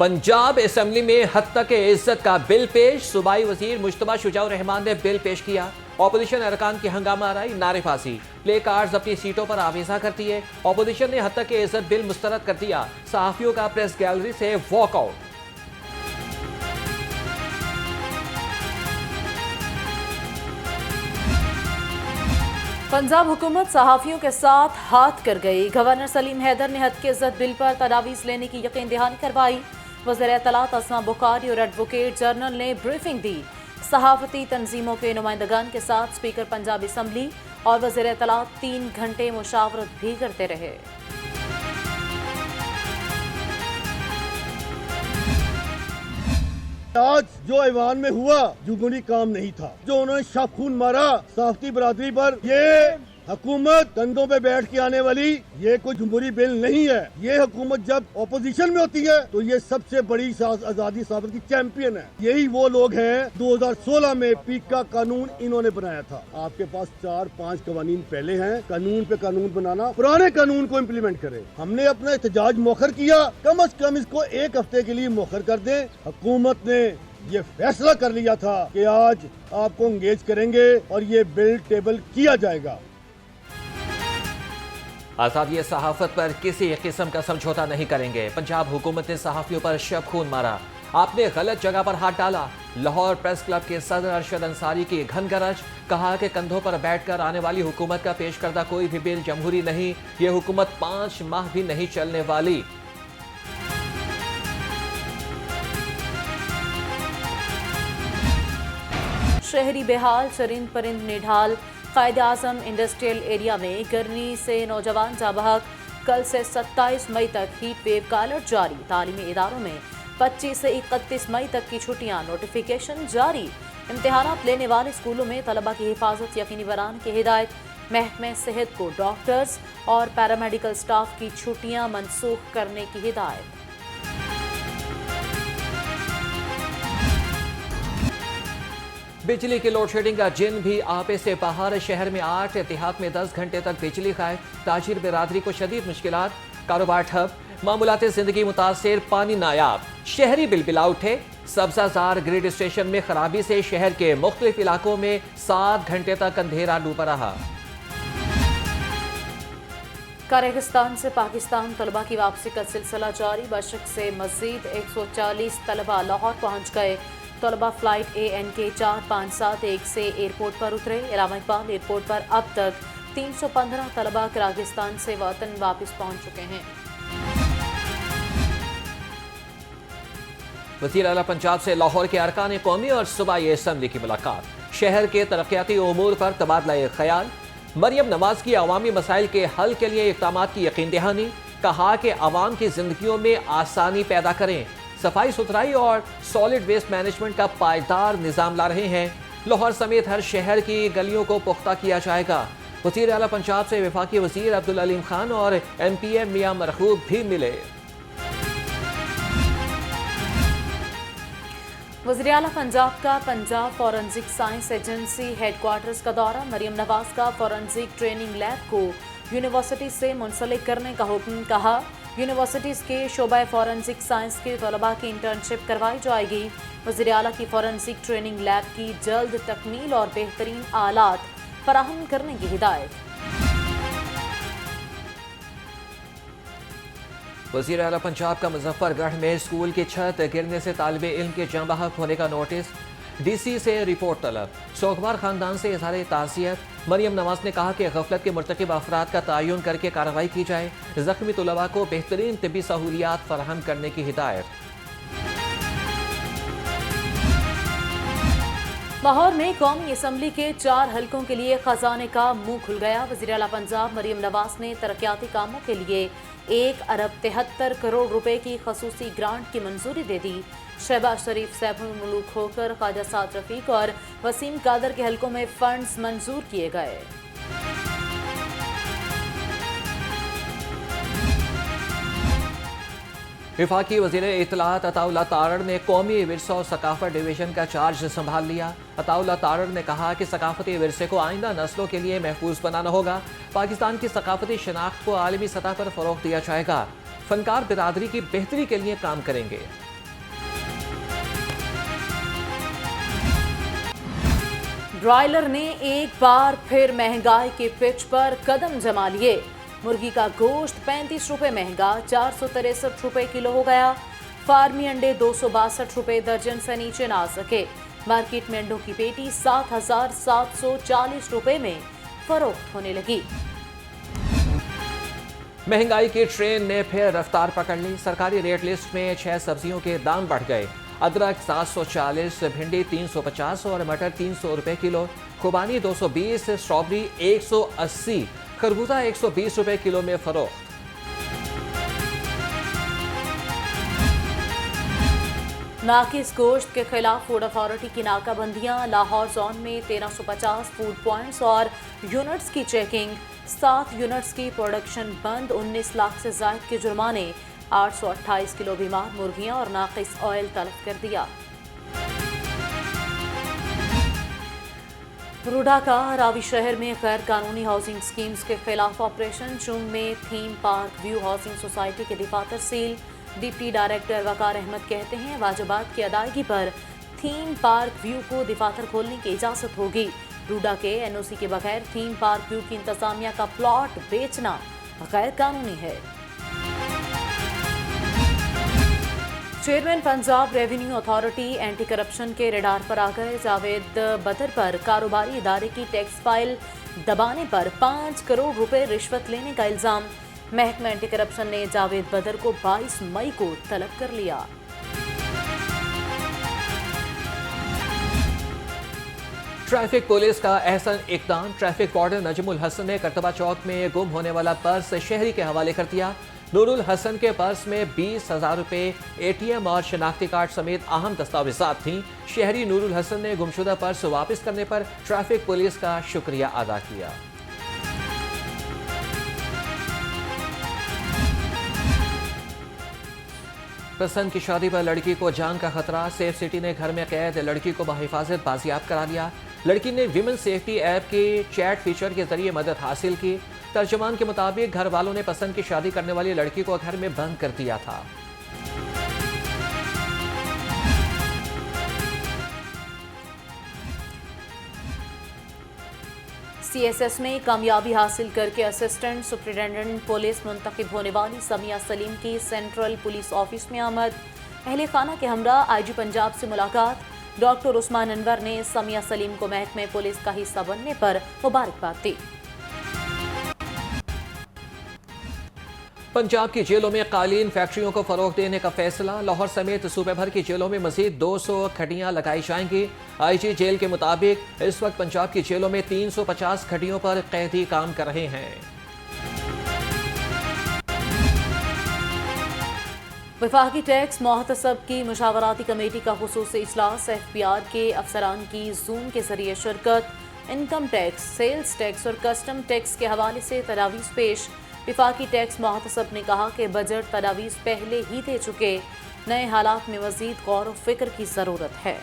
Punjab assembly में हद तक इज्जत का बिल पेश। सूबाई वजीर मुश्तबा शुजाउर रहमान ने बिल पेश किया। ऑपोजिशन अरकान की हंगामा आराई, नारेबाजी, प्ले कार्ड्स अपनी सीटों पर आवेजा करती है। ऑपोजिशन ने हद तक इज्जत बिल मुस्तरद कर दिया। सहाफियों का प्रेस गैलरी से वॉकआउट। पंजाब हुकूमत सहाफियों के साथ हाथ कर गई। गवर्नर सलीम हैदर ने हद की इज्जत बिल पर तजावीज़ लेने की यकीन दहानी करवाई। वज़ीर इत्तलात असमा बुखारी और एडवोकेट जनरल ने ब्रीफिंग दी। सहाफती तंजीमों के नुमाइंदगान के साथ स्पीकर पंजाब असम्बली और वज़ीर इत्तलात 3 घंटे मुशावरत भी करते रहे। आज जो ऐवान में हुआ जुगनी काम नहीं था। जो उन्होंने शब खून मारा सहाफती बरादरी पर, ये हुकूमत कंधों पे बैठ के आने वाली ये कोई जमहूरी बिल नहीं है। ये हुकूमत जब ऑपोजिशन में होती है तो ये सबसे बड़ी आजादी सहाफत की चैंपियन है। यही वो लोग हैं 2016 में पीक का कानून इन्होंने बनाया था। आपके पास 4-5 कवानीन पहले हैं। कानून पे कानून बनाना, पुराने कानून को इम्प्लीमेंट करें। हमने अपना एहतजाज मौखर किया, कम अज कम इसको 1 हफ्ते के लिए मौखर कर दें। हुकूमत ने ये फैसला कर लिया था कि आज आपको एंगेज करेंगे और ये बिल टेबल किया जाएगा। आज़ादी सहाफत पर किसी किस्म का समझौता नहीं करेंगे। पंजाब हुकूमत ने सहाफियों पर शब खून मारा। आपने गलत जगह पर हाथ डाला। लाहौर प्रेस क्लब के सदर अरशद अंसारी की घनगरज, कहा कि कंधों पर बैठकर आने वाली हुकूमत का पेश करदा कोई भी बिल जमहूरी नहीं। ये हुकूमत 5 माह भी नहीं चलने वाली। शहरी बेहाल, चरिंद परिंद निढाल। कायद आज़म इंडस्ट्रियल एरिया में गर्मी से नौजवान जाबहक। कल से 27 मई तक हीट वेव का अलर्ट जारी। तालीमी इदारों में 25 से 31 मई तक की छुट्टियां। नोटिफिकेशन जारी। इम्तिहानात लेने वाले स्कूलों में तलबा की हिफाजत यकीनी बनाने की हिदायत। महकमे सेहत को डॉक्टर्स और पैरामेडिकल स्टाफ की छुट्टियां मनसूख करने की हिदायत। बिजली की लोड शेडिंग का जिन भी आपे से बाहर। शहर में 8, इतिहाद में 10 घंटे तक बिजली गायब। ताजिर बिरादरी को शदीद मुश्किलात। कारोबार ठप, मामूलात जिंदगी मुतासिर, पानी नायाब। शहरी बिलबिला उठे। सब्जाजार ग्रिड स्टेशन में खराबी से शहर के मुख्तलिफ इलाकों में 7 घंटे तक अंधेरा डूबा रहा। कजाकिस्तान से पाकिस्तान तलबा की वापसी का सिलसिला जारी। बशक से मजीद 140 तलबा लाहौर पहुंच गए। तलबा फ्लाइट ANK 4571 से एयरपोर्ट पर उतरे। इलामा इकबाल एयरपोर्ट पर अब तक 315 तलबा कजाकिस्तान से वतन वापस पहुंच चुके हैं। वज़ीर आला पंजाब से लाहौर के अरकान कौमी और सूबाई असम्बली की मुलाकात। शहर के तरक्याती उमूर पर तबादला ख्याल। मरियम नवाज की अवामी मसाइल के हल के लिए इक़दामात की यकीन दहानी। कहा कि अवाम की जिंदगियों में आसानी पैदा करें। सफाई सुथराई और सॉलिड वेस्ट मैनेजमेंट का पायदार निज़ाम ला रहे हैं। लाहौर समेत हर शहर की गलियों को पुख्ता किया जाएगा। वज़ीर आला पंजाब से वफाकी वज़ीर अब्दुल अलीम खान और MPM मियां मरहूब भी मिले। वज़ीर आला पंजाब का Punjab forensic science agency headquarters का दौरा। मरियम नवाज का फॉरेंसिक ट्रेनिंग लैब को यूनिवर्सिटी से मुंसलिक करने का हुक्म। कहा यूनिवर्सिटीज़ के शोबा फॉरेंसिक साइंस के तलबा की इंटर्नशिप करवाई जाएगी। वज़ीर आला की फॉरेंसिक ट्रेनिंग लैब की जल्द तकमील और बेहतरीन आलात फराहम करने की हिदायत। वज़ीर आला पंजाब का मुजफ्फरगढ़ में स्कूल की छत गिरने से तालिबे इल्म के जाँ बहक होने का नोटिस। DC से रिपोर्ट तलब। सोगवार खानदान से इज़हार ताज़ियत। मरियम नवाज ने कहा कि गफलत के मुर्तकिब अफराद का तयन करके कार्रवाई की जाए। जख्मी तलबा को बेहतरीन तिब्बी सहूलियात फराहम करने की हिदायत। लाहौर में कौमी असम्बली के 4 हलकों के लिए खजाने का मुंह खुल गया। वज़ीर आला पंजाब मरियम नवाज ने तरक्याती कामों के लिए 1 अरब 73 करोड़ रुपए की खसूसी ग्रांट की मंजूरी दे दी। शहबाज शरीफ, सैफुल मुल्क खोखर, ख्वाजा साद रफीक और वसीम कादर के हलकों में फंड्स मंजूर किए गए। वफाकी वज़ीर इत्तलात अताउल्लाह तारड़ ने कौमी विरसा और सकाफत डिवीज़न का चार्ज संभाल लिया। अताउल्लाह तारड़ ने कहा कि सकाफती विरसे को आइंदा नस्लों के लिए महफूज बनाना होगा। पाकिस्तान की सकाफती शनाख्त को आलमी सतह पर फ़रोग़ दिया जाएगा। फनकार बिरादरी की बेहतरी के लिए काम करेंगे। ब्रॉयलर ने एक बार फिर महंगाई के पिच पर कदम जमा लिए। मुर्गी का गोश्त 35 रुपए महंगा 463 रुपए किलो हो गया। फार्मी अंडे 262 रुपए दर्जन से नीचे ना आ सके। मार्केट में अंडों की पेटी 7,740 रुपए में फरोख्त होने लगी। महंगाई की ट्रेन ने फिर रफ्तार पकड़ ली। सरकारी रेट लिस्ट में 6 सब्जियों के दाम बढ़ गए। अदरक 740, भिंडी 350 और मटर 300 रुपए किलो, खुबानी 220, स्ट्रॉबेरी 180, खरबूजा 120 रुपए किलो में फरोख्त। नाकिस गोश्त के खिलाफ फूड अथॉरिटी की नाकाबंदियां। लाहौर जोन में 1350 फूड पॉइंट्स और यूनिट्स की चेकिंग। 7 यूनिट्स की प्रोडक्शन बंद। 19 लाख से जायद के जुर्माने। 828 किलो बीमार मुर्गियां और नाकिस ऑयल तलब कर दिया। रूडा का रावी शहर में गैर कानूनी हाउसिंग स्कीम्स के खिलाफ ऑपरेशन। चुंग में theme park view housing society के दफातर सील। डिप्टी डायरेक्टर वकार अहमद कहते हैं वाजिबात की अदायगी पर थीम पार्क व्यू को दफातर खोलने की इजाजत होगी। रूडा के एनओसी के बगैर थीम पार्क व्यू की इंतजामिया का प्लॉट बेचना गैर कानूनी है। Chairman Punjab revenue authority anti corruption के रडार पर आ गए। जावेद बदर पर कारोबारी इदारे की टैक्स फाइल दबाने पर 5 करोड़ रुपए रिश्वत लेने का इल्जाम। महकमा एंटी करप्शन ने जावेद बदर को 22 मई को तलब कर लिया। ट्रैफिक पुलिस का अहसन इक़दाम। ट्रैफिक वार्डन नजमुल हसन ने करतबा चौक में गुम होने वाला पर्स शहरी के हवाले कर दिया। नूरुल हसन के पर्स में 20,000 रुपए, ATM और शनाख्ती कार्ड समेत अहम दस्तावेजात थीं। शहरी नूरुल हसन ने गुमशुदा पर्स वापस करने पर ट्रैफिक पुलिस का शुक्रिया अदा किया। पसंद की शादी पर लड़की को जान का खतरा। सेफ सिटी ने घर में कैद लड़की को बहिफाजत बाजियाब करा लिया। लड़की ने विमेन सेफ्टी ऐप के चैट फीचर के जरिए मदद हासिल की। तर्जुमान के मुताबिक घर वालों ने पसंद की शादी करने वाली लड़की को घर में बंद कर दिया था। CSS में कामयाबी हासिल करके असिस्टेंट सुपरिटेंडेंट पुलिस मुंतखब होने वाली समिया सलीम की सेंट्रल पुलिस ऑफिस में आमद। अहले खाना के हमरा IG पंजाब से मुलाकात। डॉक्टर उस्मान अनवर ने समिया सलीम को महकमे पुलिस का हिस्सा बनने पर मुबारकबाद दी। पंजाब की जेलों में कालीन फैक्ट्रियों को फरोग देने का फैसला। लाहौर समेत सूबे भर की जेलों में मजीद 200 खड्डियां लगाई जाएंगी। IG जेल के मुताबिक इस वक्त पंजाब की जेलों में 350 खड्डियों पर कैदी काम कर रहे हैं। वफाकी टैक्स मोहतसब की मुशावराती कमेटी का खुसूसी इजलास। FPR के अफसरान की जूम के जरिए शिरकत। इनकम टैक्स, सेल्स टैक्स और कस्टम टैक्स के हवाले से तजावीज़ पेश। वफाकी टैक्स मोहतसब ने कहा कि बजट तजावीज़ पहले ही दे चुके। नए हालात में मजीद गौर व फिक्र की ज़रूरत है।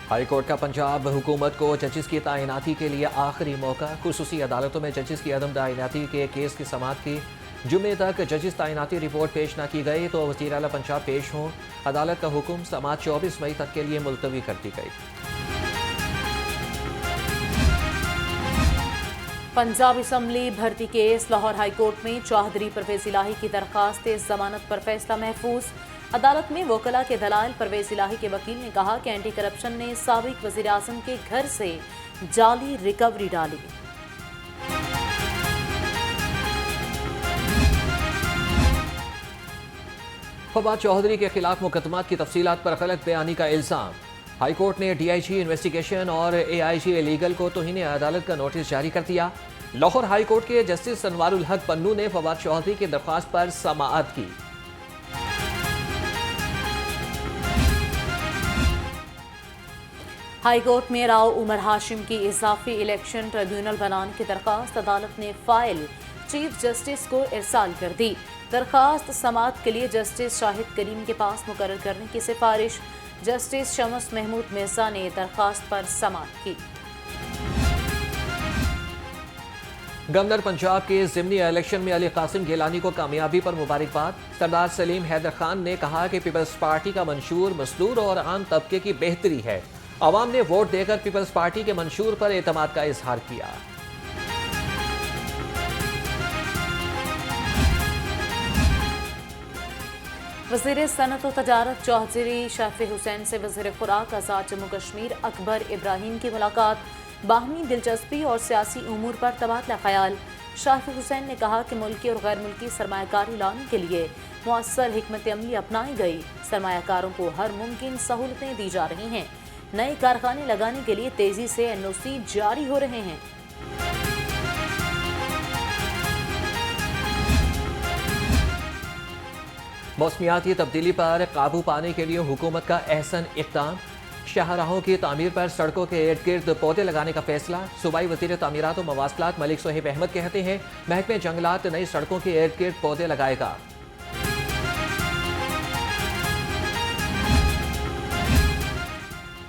हाई कोर्ट का पंजाब हुकूमत को जजेस की तैनाती के लिए आखिरी मौका। खुसूसी अदालतों में जजेस की अदम तैनाती के केस की समाअत की। जुमे तक जजेस तैनाती रिपोर्ट पेश न की गई तो वज़ीर आला पंजाब पेश हों। अदालत का हुक्म समाअत 24 मई तक के लिए मुलतवी कर दी गई। पंजाब असम्बली भर्ती केस। लाहौर हाई कोर्ट में चौधरी परवेज इलाही की दरखास्त जमानत पर फैसला महफूज। अदालत में वकला के दलाइल। परवेज इलाही के वकील ने कहा कि एंटी करप्शन ने साबिक वज़ीर आज़म के घर से जाली रिकवरी डाली। फवाद चौधरी के खिलाफ मुकदमात की तफसीलात पर गलत बयानी का इल्जाम। हाई कोर्ट ने DIG इन्वेस्टिगेशन और AIG लीगल को तौहीन अदालत का नोटिस जारी कर दिया। लाहौर हाई कोर्ट के जस्टिस अनवारुल हक पन्नू ने फवाद चौधरी की दरख्वास्त पर समाअत की। हाई कोर्ट में राव उमर हाशिम की इजाफी इलेक्शन ट्रिब्यूनल बनाने की दरखास्त। अदालत ने फाइल चीफ जस्टिस को इरसाल कर दी। दरखास्त समाअत के लिए जस्टिस शाहिद करीम के पास मुकर्रर करने की सिफारिश। जस्टिस शमस महमूद मिर्जा ने दरखास्त पर समाअत की। गवर्नर पंजाब के ज़िमनी इलेक्शन में अली कासिम गिलानी को कामयाबी पर मुबारकबाद। सरदार सलीम हैदर खान ने कहा कि पीपल्स पार्टी का मंशूर मजदूर और आम तबके की बेहतरी है। अवाम ने वोट देकर पीपल्स पार्टी के मंशूर पर एतमाद का इजहार किया। वज़ीर सनअत व तजारत चौधरी शाफी हुसैन से वज़ीर खुराक आज़ाद जम्मू कश्मीर अकबर इब्राहिम की मुलाकात, बाहमी दिलचस्पी और सियासी उमूर पर तबादला ख्याल। शाफी हुसैन ने कहा कि मुल्की और गैर मुल्की सरमायाकारी लाने के लिए मुअस्सर हिकमत अमली अपनाई गई। सरमायाकारों को हर मुमकिन सहूलतें दी जा रही हैं। नए कारखाने लगाने के लिए तेजी से NOC जारी हो रहे हैं। मौसमियाती तब्दीली पर काबू पाने के लिए हुकूमत का अहसन इक़दाम। शाहराहों की तामीर पर सड़कों के इर्द गिर्द पौधे लगाने का फैसला। सूबाई वज़ीर तामीरात और मवासलात मलिक सोहेब अहमद कहते हैं, महकमे जंगलात नई सड़कों के इर्द गिर्द पौधे लगाएगा।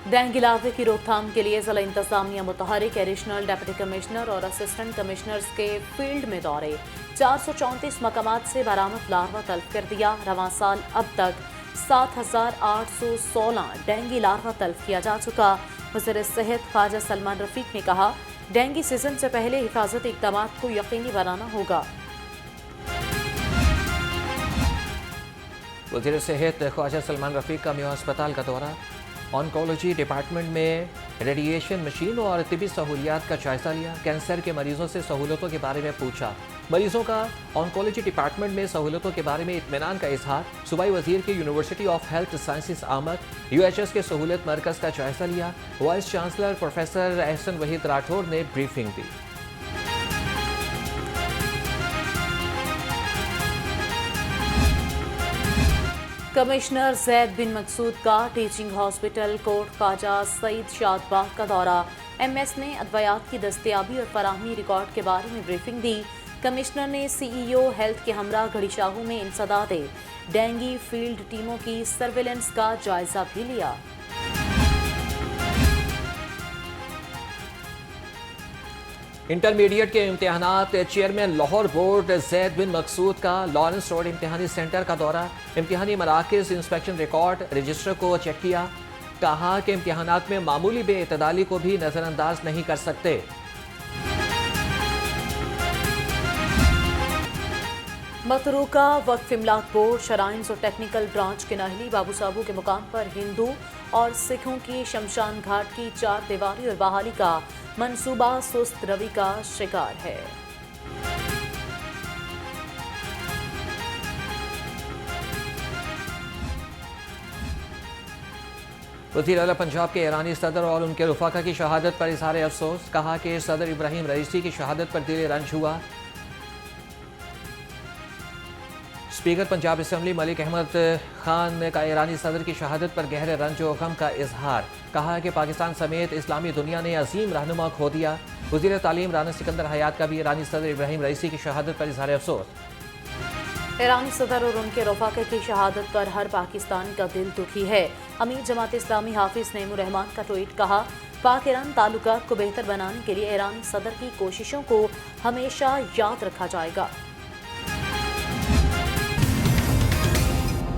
डेंगू लार्वे की रोकथाम के लिए जिला इंतजामिया मुतहरिक, एडिशनल डिप्टी कमिश्नर और असिस्टेंट कमिश्नर्स के फील्ड में दौरे। 434 मकामात से बरामद लार्वा तल्फ कर दिया। रवां साल अब तक 7,816 डेंगू लार्वा तल्फ किया जा चुका। वज़ीर सेहत ख्वाजा सलमान रफीक ने कहा, डेंगू सीजन से पहले हिफाजती इक़दाम को यकीनी बनाना होगा। वज़ीर सेहत ख्वाजा सलमान रफीक का मेयो अस्पताल का दौरा। ऑन्कोलॉजी डिपार्टमेंट में रेडिएशन मशीन और तिबी सहूलियात का जायजा लिया। कैंसर के मरीजों से सहूलतों के बारे में पूछा। मरीजों का ऑन्कोलॉजी डिपार्टमेंट में सहूलतों के बारे में इत्मीनान का इजहार। सूबाई वजीर की यूनिवर्सिटी ऑफ हेल्थ साइंसेज आमद, UHS के सहूलत मरकज़ का जायजा लिया। Vice chancellor professor Ahsan Waheed Rathore ने ब्रीफिंग दी। कमिश्नर जैद बिन मकसूद का टीचिंग हॉस्पिटल कोट ख्वाजा सईद शादबाग का दौरा। MS ने अदवियात की दस्तयाबी और फराहमी रिकॉर्ड के बारे में ब्रीफिंग दी। कमिश्नर ने CEO हेल्थ के हमरा घड़ीशाहू में इंसदादे डेंगू फील्ड टीमों की सर्वेलेंस का जायजा भी लिया। इंटरमीडिएट के इम्तिहानात चेयरमैन लाहौर बोर्ड जैद बिन मकसूद का लॉरेंस रोड इम्तिहानी सेंटर का दौरा। इम्तिहानी मराकज़ इंस्पेक्शन रिकॉर्ड रजिस्टर को चेक किया। कहा कि इम्तिहानात में मामूली बेइतदाली को भी नज़रअंदाज नहीं कर सकते। मतरूका वक्फ इमलाक बोर्ड शराइन्स और टेक्निकल ब्रांच के नाहली बाबू साबू के मुकाम पर हिंदू और सिखों की शमशान घाट की 4 दीवारी और बहाली का मंसूबा सुस्त रवि का शिकार है। वज़ीर आला पंजाब के ईरानी सदर और उनके रफ़ाक़ा की शहादत पर इज़हार अफसोस। कहा कि सदर इब्राहिम रईसी की शहादत पर दिल रंज हुआ। स्पीकर पंजाब असम्बली मलिक अहमद खान का ईरानी सदर की शहादत पर गहरे रंज और गम का इजहार। कहा कि पाकिस्तान समेत इस्लामी दुनिया ने अजीम रहनुमा खो दिया। वज़ीर तालीम राना सिकंदर हयात का भी ईरानी सदर इब्राहिम रईसी की शहादत पर इजहार अफसोस। ईरानी सदर और उनके रफ़ाक़े की शहादत पर हर पाकिस्तानी का दिल दुखी है। अमीर जमात इस्लामी हाफिज नईमुर रहमान का ट्वीट। कहा, पाक ईरान ताल्लुकात को बेहतर बनाने के लिए ईरानी सदर की कोशिशों को हमेशा याद रखा जाएगा।